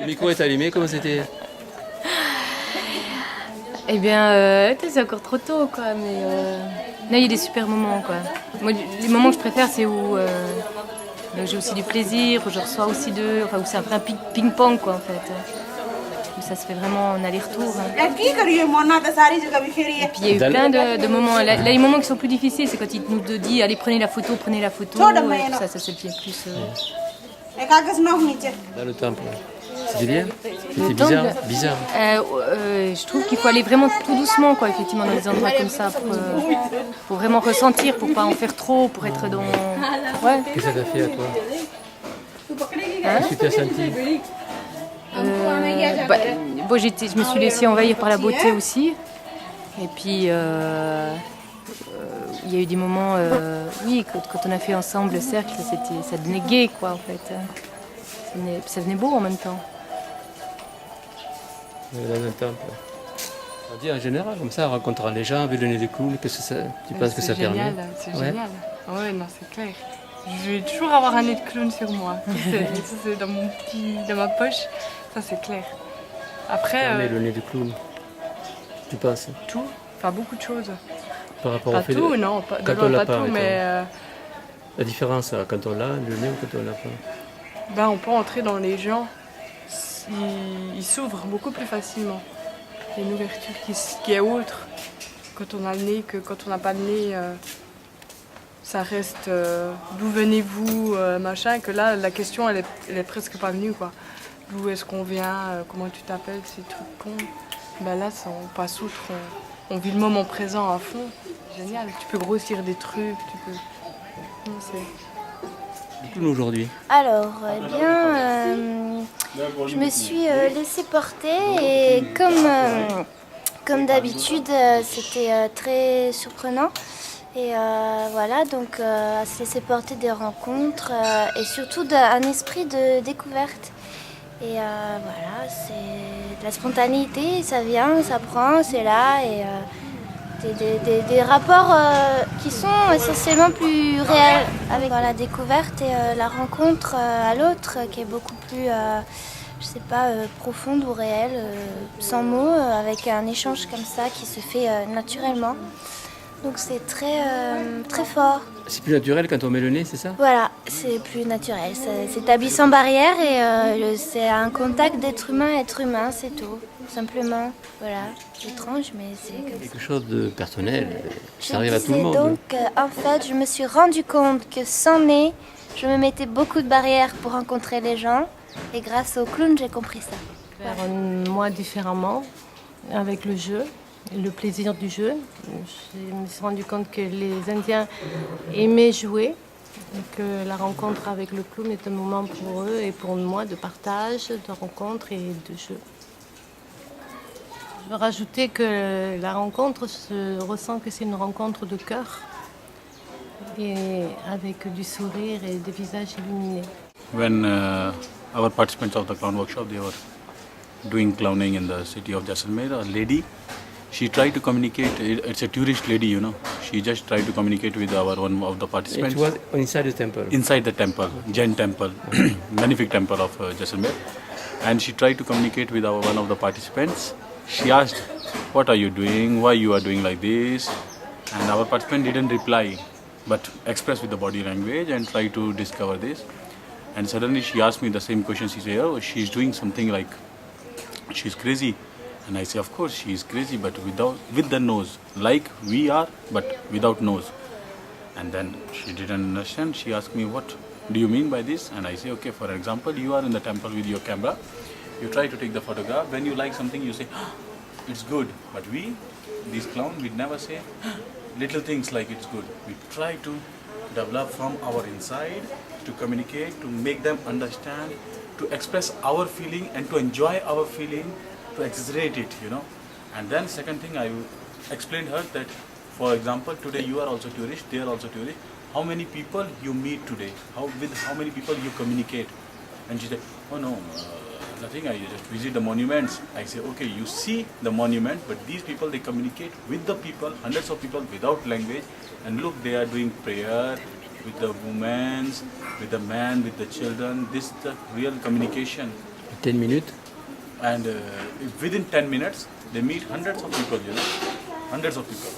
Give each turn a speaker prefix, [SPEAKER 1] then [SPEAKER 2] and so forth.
[SPEAKER 1] Le micro est allumé, comment c'était?
[SPEAKER 2] Eh bien, c'est encore trop tôt, quoi, mais là, il y a des super moments, quoi. Moi, les moments que je préfère, c'est où j'ai aussi du plaisir, où je reçois aussi où c'est un vrai ping-pong, quoi, en fait. Où ça se fait vraiment en aller-retour. Hein. Et puis, il y a eu plein de moments. Là, les moments qui sont plus difficiles, c'est quand il nous dit, allez, prenez la photo, et tout ça c'est le plus...
[SPEAKER 1] Dans le temple. C'était bien? C'était bizarre.
[SPEAKER 2] Je trouve qu'il faut aller vraiment tout doucement, quoi, effectivement, dans des endroits comme ça, pour vraiment ressentir, pour pas en faire trop, pour être dans... Ouais.
[SPEAKER 1] Qu'est-ce que ça t'a fait à toi?
[SPEAKER 2] Hein?
[SPEAKER 1] Qu'est-ce que tu as senti?
[SPEAKER 2] Je me suis laissée envahir par la beauté aussi. Et puis, il y a eu des moments, oui, quand on a fait ensemble le cercle, ça devenait gai, quoi, en fait. Ça venait beau en même temps.
[SPEAKER 1] Dans le temple. On dit en général, comme ça, en rencontrant les gens, avec le nez de clown, qu'est-ce que tu penses que ça permet?
[SPEAKER 3] C'est génial. Ouais, non, c'est clair. Je vais toujours avoir un nez de clown sur moi. Ça, c'est dans ma poche. Ça, c'est clair. Après.
[SPEAKER 1] Le nez de clown, tu penses?
[SPEAKER 3] Tout. Enfin, beaucoup de choses.
[SPEAKER 1] Par rapport
[SPEAKER 3] pas
[SPEAKER 1] au fait
[SPEAKER 3] tout,
[SPEAKER 1] de...
[SPEAKER 3] non. Pas tout, mais.
[SPEAKER 1] La différence, quand on l'a, le nez ou quand on l'a pas?
[SPEAKER 3] Ben, on peut entrer dans les gens. Ils s'ouvrent beaucoup plus facilement. Il y a une ouverture qui est autre quand on a le nez que quand on n'a pas le nez. Ça reste d'où venez-vous, machin, que là, la question, elle est presque pas venue, quoi. D'où est-ce qu'on vient, comment tu t'appelles, ces trucs cons. Ben là, on passe outre, on vit le moment présent à fond. Génial, tu peux grossir des trucs, tu peux... Non,
[SPEAKER 1] Clown aujourd'hui?
[SPEAKER 4] Alors, eh bien, je me suis laissée porter et comme d'habitude, c'était très surprenant. Et voilà, donc à se laisser porter des rencontres et surtout un esprit de découverte. Et voilà, c'est de la spontanéité, ça vient, ça prend, c'est là. Et des rapports qui sont essentiellement plus réels avec la découverte et la rencontre à l'autre qui est beaucoup plus, je sais pas, profonde ou réelle, sans mots, avec un échange comme ça qui se fait naturellement. Donc c'est très fort.
[SPEAKER 1] C'est plus naturel quand on met le nez, c'est ça?
[SPEAKER 4] Voilà, c'est plus naturel. C'est établi sans barrière et c'est un contact d'être humain à être humain, c'est tout. Simplement, voilà, c'est étrange, mais c'est comme ça.
[SPEAKER 1] Quelque chose de personnel, ça arrive à tout le monde.
[SPEAKER 4] Donc, en fait, je me suis rendu compte que sans nez, je me mettais beaucoup de barrières pour rencontrer les gens. Et grâce au clown, j'ai compris ça.
[SPEAKER 2] Faire moi différemment, avec le jeu. Le plaisir du jeu. Je me suis rendu compte que les Indiens aimaient jouer et que la rencontre avec le clown est un moment pour eux et pour moi de partage, de rencontre et de jeu. Je veux rajouter que la rencontre se ressent que c'est une rencontre de cœur et avec du sourire et des visages illuminés.
[SPEAKER 5] When our participants of the clown workshop, they were doing clowning in the city of Jaisalmer, a lady, she tried to communicate. It's a tourist lady, you know. She just tried to communicate with one of the participants.
[SPEAKER 1] It was inside the temple.
[SPEAKER 5] Inside the temple, Jain temple, magnific temple of Jaisalmer. And she tried to communicate with one of the participants. She asked, "What are you doing? Why you are doing like this?" And our participant didn't reply, but expressed with the body language and tried to discover this. And suddenly she asked me the same question. She said, "Oh, she's doing something like she's crazy." And I say, of course, she is crazy, but with the nose, like we are, but without nose. And then she didn't understand. She asked me, what do you mean by this? And I say, okay, for example, you are in the temple with your camera. You try to take the photograph. When you like something, you say, it's good. But we, these clowns, we never say little things like it's good. We try to develop from our inside, to communicate, to make them understand, to express our feeling and to enjoy our feeling, to exaggerate it, you know. And then second thing, I explained her that, for example, today you are also tourist, they are also tourist. How many people you meet today? With how many people you communicate? And she said, oh no, nothing, I just visit the monuments. I say, okay, you see the monument, but these people, they communicate with the people, hundreds of people without language. And look, they are doing prayer with the women, with the men, with the children. This is the real communication.
[SPEAKER 1] 10 minutes.
[SPEAKER 5] And within 10 minutes, they meet hundreds of people, hundreds of people.